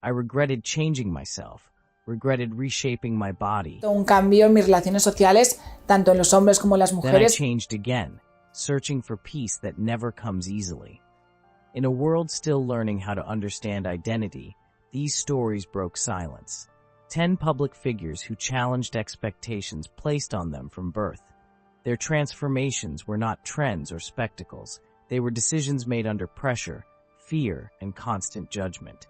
I regretted changing myself, regretted reshaping my body. Un cambio en mis relaciones sociales, tanto en los hombres como en las Then I mujeres. changed again, searching for peace that never comes easily. In a world still learning how to understand identity, these stories broke silence. 10 public figures who challenged expectations placed on them from birth. Their transformations were not trends or spectacles. They were decisions made under pressure, fear, and constant judgment.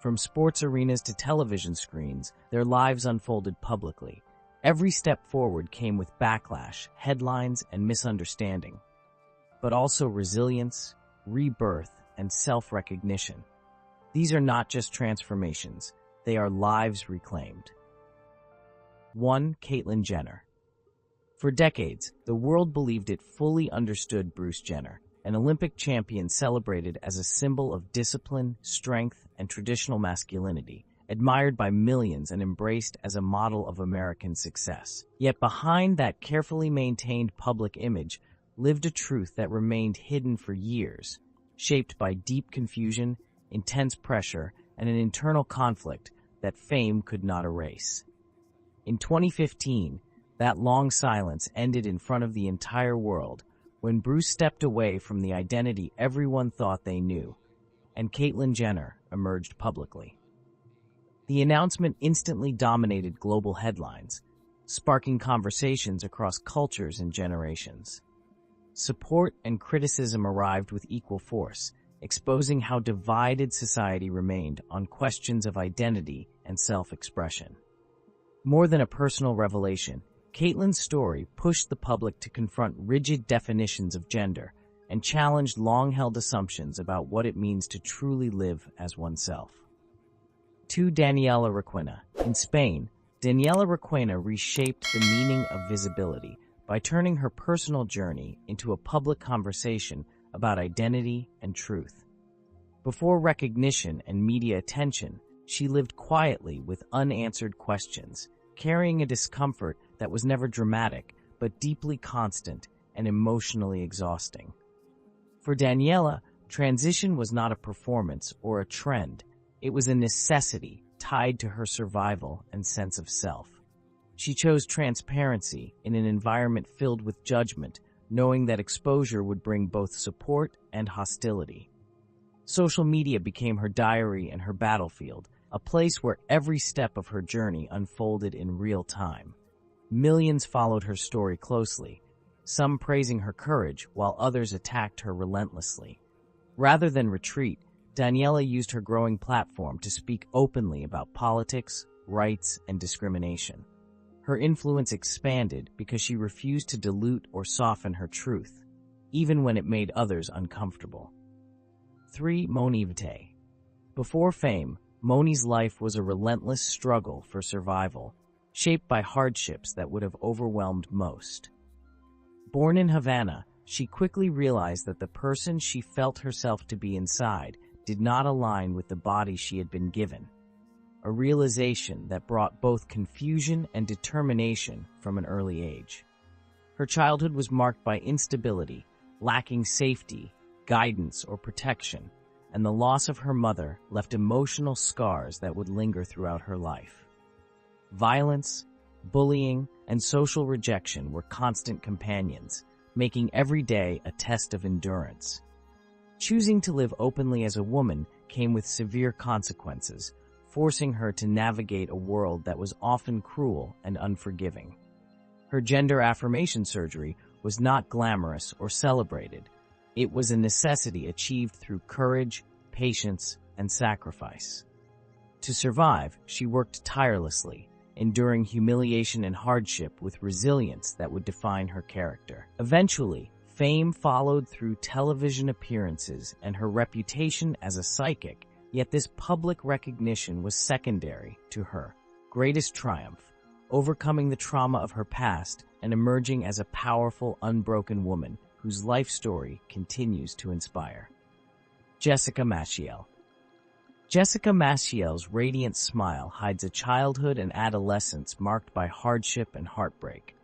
From sports arenas to television screens, their lives unfolded publicly. Every step forward came with backlash, headlines, and misunderstanding. But also resilience, rebirth, and self-recognition. These are not just transformations, they are lives reclaimed. 1. Caitlyn Jenner. For decades, the world believed it fully understood Bruce Jenner, an Olympic champion celebrated as a symbol of discipline, strength, and traditional masculinity, admired by millions and embraced as a model of American success. Yet behind that carefully maintained public image lived a truth that remained hidden for years, shaped by deep confusion, intense pressure, and an internal conflict that fame could not erase. In 2015, that long silence ended in front of the entire world when Bruce stepped away from the identity everyone thought they knew, and Caitlyn Jenner emerged publicly. The announcement instantly dominated global headlines, sparking conversations across cultures and generations. Support and criticism arrived with equal force, exposing how divided society remained on questions of identity and self-expression. More than a personal revelation, Caitlyn's story pushed the public to confront rigid definitions of gender and challenged long-held assumptions about what it means to truly live as oneself. 2. Daniela Requena. In Spain, Daniela Requena reshaped the meaning of visibility by turning her personal journey into a public conversation about identity and truth. Before recognition and media attention, she lived quietly with unanswered questions, carrying a discomfort that was never dramatic, but deeply constant and emotionally exhausting. For Daniela, transition was not a performance or a trend. It was a necessity tied to her survival and sense of self. She chose transparency in an environment filled with judgment, knowing that exposure would bring both support and hostility. Social media became her diary and her battlefield, a place where every step of her journey unfolded in real time. Millions followed her story closely, some praising her courage while others attacked her relentlessly. Rather than retreat, Daniela used her growing platform to speak openly about politics, rights, and discrimination. Her influence expanded because she refused to dilute or soften her truth, even when it made others uncomfortable. 3. Moni Vitae. Before fame, Moni's life was a relentless struggle for survival, shaped by hardships that would have overwhelmed most. Born in Havana, she quickly realized that the person she felt herself to be inside did not align with the body she had been given, a realization that brought both confusion and determination from an early age. Her childhood was marked by instability, lacking safety, guidance, or protection, and the loss of her mother left emotional scars that would linger throughout her life. Violence, bullying, and social rejection were constant companions, making every day a test of endurance. Choosing to live openly as a woman came with severe consequences, forcing her to navigate a world that was often cruel and unforgiving. Her gender affirmation surgery was not glamorous or celebrated. It was a necessity achieved through courage, patience, and sacrifice. To survive, she worked tirelessly, enduring humiliation and hardship with resilience that would define her character. Eventually, fame followed through television appearances and her reputation as a psychic, yet this public recognition was secondary to her greatest triumph, overcoming the trauma of her past and emerging as a powerful, unbroken woman whose life story continues to inspire. Jessica Maciel. Jessica Maciel's radiant smile hides a childhood and adolescence marked by hardship and heartbreak.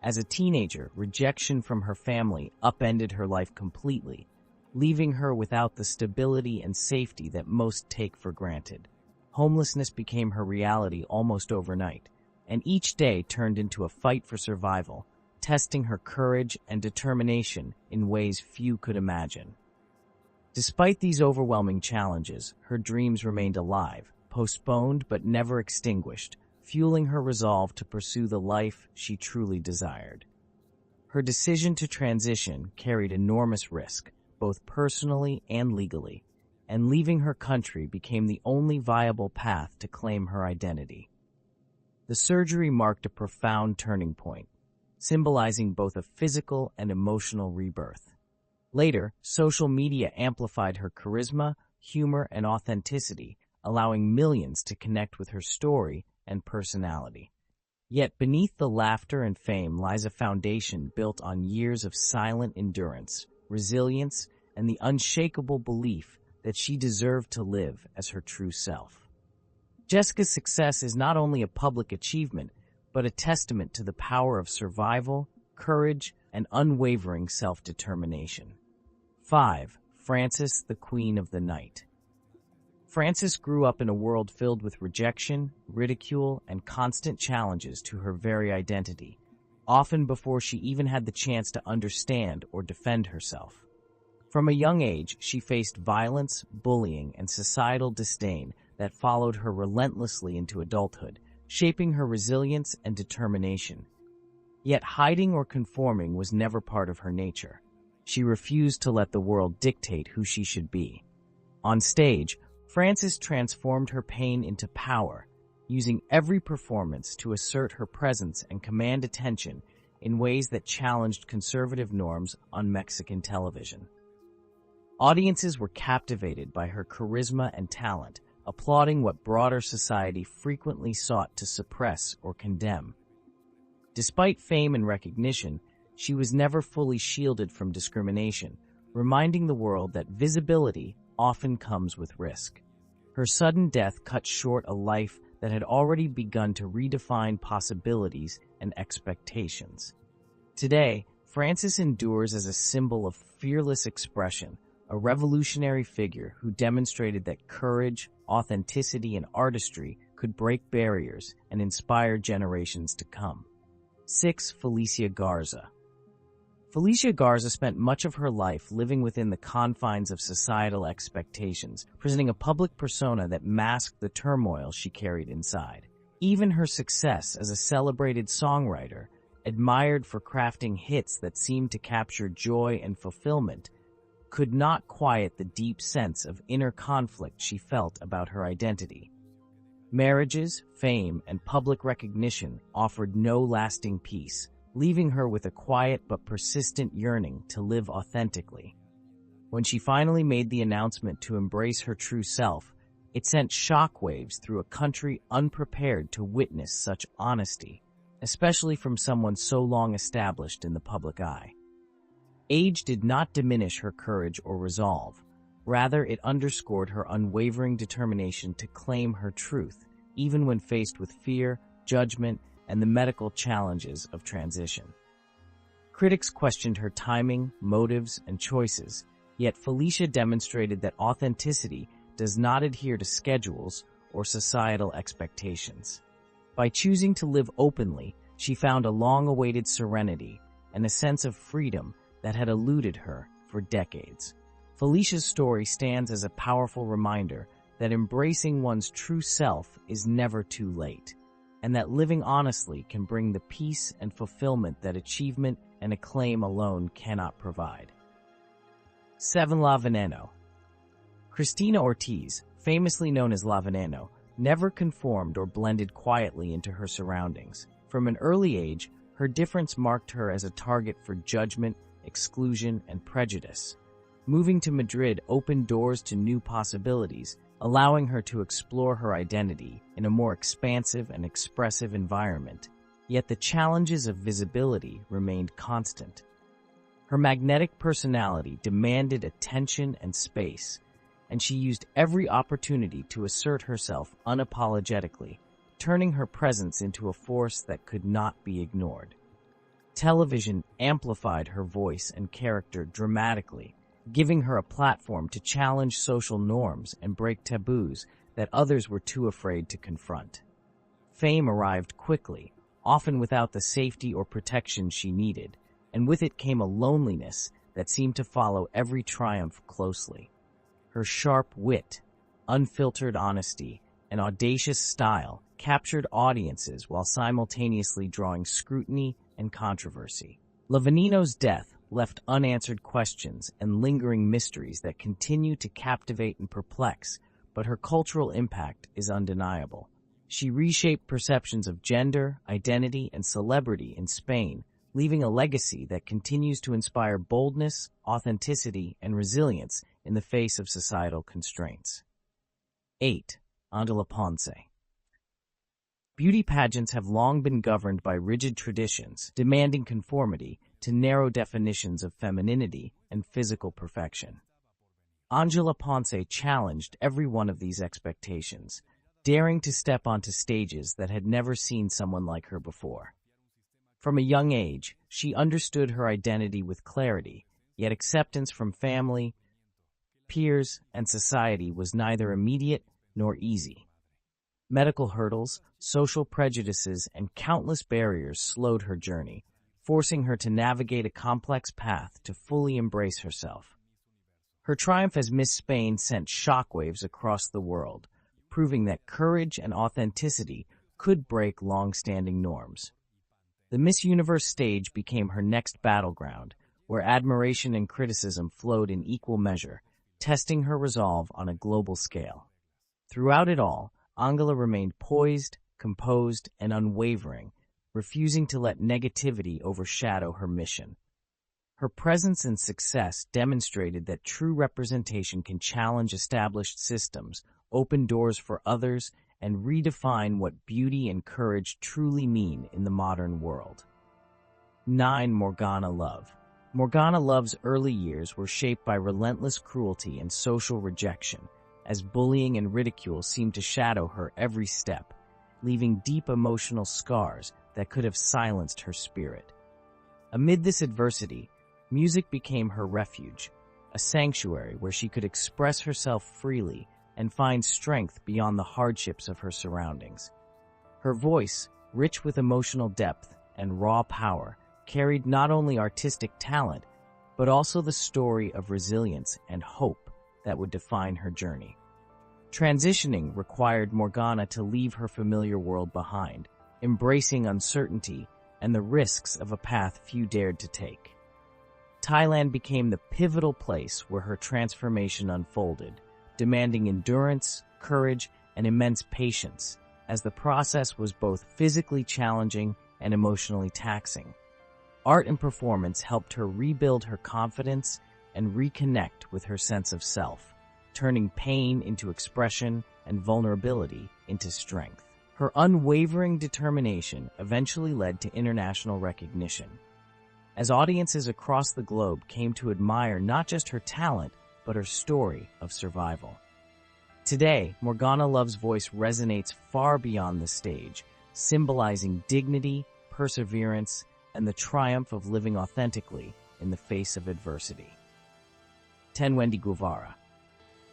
As a teenager, rejection from her family upended her life completely, leaving her without the stability and safety that most take for granted. homelessness became her reality almost overnight, and each day turned into a fight for survival, testing her courage and determination in ways few could imagine. Despite these overwhelming challenges, her dreams remained alive, postponed but never extinguished, fueling her resolve to pursue the life she truly desired. Her decision to transition carried enormous risk, both personally and legally, and leaving her country became the only viable path to claim her identity. The surgery marked a profound turning point, symbolizing both a physical and emotional rebirth. Later, social media amplified her charisma, humor, and authenticity, allowing millions to connect with her story and personality. Yet beneath the laughter and fame lies a foundation built on years of silent endurance, resilience, and the unshakable belief that she deserved to live as her true self. Jessica's success is not only a public achievement, but a testament to the power of survival, courage, and unwavering self-determination. 5. Frances, the Queen of the Night. Frances grew up in a world filled with rejection, ridicule, and constant challenges to her very identity, often before she even had the chance to understand or defend herself. From a young age, she faced violence, bullying, and societal disdain that followed her relentlessly into adulthood, shaping her resilience and determination. Yet hiding or conforming was never part of her nature. She refused to let the world dictate who she should be. On stage, Frances transformed her pain into power, using every performance to assert her presence and command attention in ways that challenged conservative norms on Mexican television. Audiences were captivated by her charisma and talent, applauding what broader society frequently sought to suppress or condemn. Despite fame and recognition, she was never fully shielded from discrimination, reminding the world that visibility often comes with risk. Her sudden death cut short a life that had already begun to redefine possibilities and expectations. Today, Frances endures as a symbol of fearless expression, a revolutionary figure who demonstrated that courage, authenticity, and artistry could break barriers and inspire generations to come. 6. Felicia Garza. Felicia Garza spent much of her life living within the confines of societal expectations, presenting a public persona that masked the turmoil she carried inside. Even her success as a celebrated songwriter, admired for crafting hits that seemed to capture joy and fulfillment, could not quiet the deep sense of inner conflict she felt about her identity. Marriages, fame, and public recognition offered no lasting peace, leaving her with a quiet but persistent yearning to live authentically. When she finally made the announcement to embrace her true self, it sent shockwaves through a country unprepared to witness such honesty, especially from someone so long established in the public eye. Age did not diminish her courage or resolve. Rather, it underscored her unwavering determination to claim her truth, even when faced with fear, judgment, and the medical challenges of transition. Critics questioned her timing, motives, and choices, yet Felicia demonstrated that authenticity does not adhere to schedules or societal expectations. By choosing to live openly, she found a long-awaited serenity and a sense of freedom that had eluded her for decades. Felicia's story stands as a powerful reminder that embracing one's true self is never too late, and that living honestly can bring the peace and fulfillment that achievement and acclaim alone cannot provide. 7. La Veneno. Cristina Ortiz, famously known as La Veneno, never conformed or blended quietly into her surroundings. From an early age, her difference marked her as a target for judgment, exclusion, and prejudice. Moving to Madrid opened doors to new possibilities, allowing her to explore her identity in a more expansive and expressive environment. Yet the challenges of visibility remained constant. Her magnetic personality demanded attention and space, and she used every opportunity to assert herself unapologetically, turning her presence into a force that could not be ignored. Television amplified her voice and character dramatically, giving her a platform to challenge social norms and break taboos that others were too afraid to confront. Fame arrived quickly, often without the safety or protection she needed, and with it came a loneliness that seemed to follow every triumph closely. Her sharp wit, unfiltered honesty, and audacious style captured audiences while simultaneously drawing scrutiny and controversy. Lavanino's death left unanswered questions and lingering mysteries that continue to captivate and perplex, but her cultural impact is undeniable. She reshaped perceptions of gender, identity, and celebrity in Spain, leaving a legacy that continues to inspire boldness, authenticity, and resilience in the face of societal constraints. 8. Ángela Ponce. Beauty pageants have long been governed by rigid traditions, demanding conformity to narrow definitions of femininity and physical perfection. Ángela Ponce challenged every one of these expectations, daring to step onto stages that had never seen someone like her before. From a young age, she understood her identity with clarity, yet acceptance from family, peers, and society was neither immediate nor easy. Medical hurdles, social prejudices, and countless barriers slowed her journey, forcing her to navigate a complex path to fully embrace herself. Her triumph as Miss Spain sent shockwaves across the world, proving that courage and authenticity could break long-standing norms. The Miss Universe stage became her next battleground, where admiration and criticism flowed in equal measure, testing her resolve on a global scale. Throughout it all, Ángela remained poised, composed, and unwavering, refusing to let negativity overshadow her mission. Her presence and success demonstrated that true representation can challenge established systems, open doors for others, and redefine what beauty and courage truly mean in the modern world. 9. Morgana Love. Morgana Love's early years were shaped by relentless cruelty and social rejection, as bullying and ridicule seemed to shadow her every step, leaving deep emotional scars that could have silenced her spirit. Amid this adversity, music became her refuge, a sanctuary where she could express herself freely and find strength beyond the hardships of her surroundings. Her voice, rich with emotional depth and raw power, carried not only artistic talent, but also the story of resilience and hope that would define her journey. Transitioning required Morgana to leave her familiar world behind, embracing uncertainty and the risks of a path few dared to take. Thailand became the pivotal place where her transformation unfolded, demanding endurance, courage, and immense patience, as the process was both physically challenging and emotionally taxing. Art and performance helped her rebuild her confidence and reconnect with her sense of self, turning pain into expression and vulnerability into strength. Her unwavering determination eventually led to international recognition, as audiences across the globe came to admire not just her talent, but her story of survival. Today, Morgana Love's voice resonates far beyond the stage, symbolizing dignity, perseverance, and the triumph of living authentically in the face of adversity. 10. Wendy Guevara.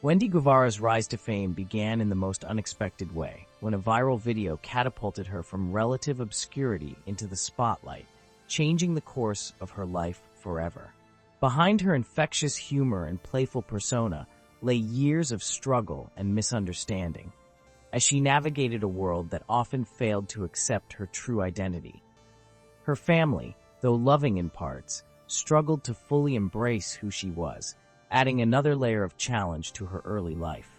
Wendy Guevara's rise to fame began in the most unexpected way, when a viral video catapulted her from relative obscurity into the spotlight, changing the course of her life forever. Behind her infectious humor and playful persona lay years of struggle and misunderstanding, as she navigated a world that often failed to accept her true identity. Her family, though loving in parts, struggled to fully embrace who she was, adding another layer of challenge to her early life.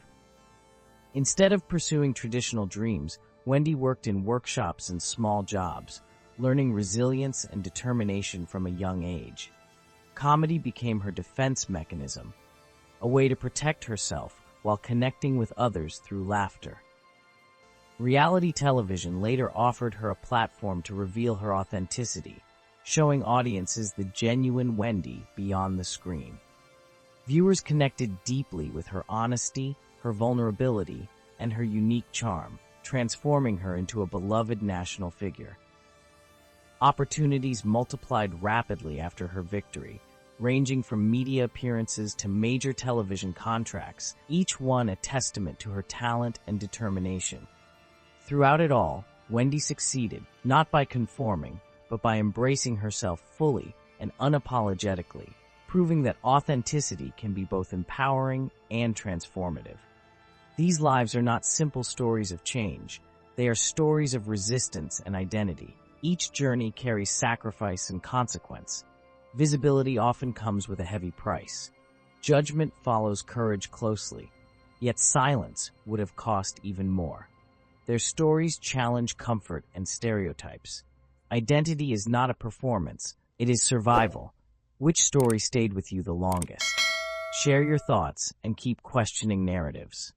Instead of pursuing traditional dreams, Wendy worked in workshops and small jobs, learning resilience and determination from a young age. Comedy became her defense mechanism, a way to protect herself while connecting with others through laughter. Reality television later offered her a platform to reveal her authenticity, showing audiences the genuine Wendy beyond the screen. Viewers connected deeply with her honesty, her vulnerability, and her unique charm, transforming her into a beloved national figure. Opportunities multiplied rapidly after her victory, ranging from media appearances to major television contracts, each one a testament to her talent and determination. Throughout it all, Wendy succeeded, not by conforming, but by embracing herself fully and unapologetically, proving that authenticity can be both empowering and transformative. These lives are not simple stories of change. They are stories of resistance and identity. Each journey carries sacrifice and consequence. Visibility often comes with a heavy price. Judgment follows courage closely, yet silence would have cost even more. Their stories challenge comfort and stereotypes. Identity is not a performance, it is survival. Which story stayed with you the longest? Share your thoughts and keep questioning narratives.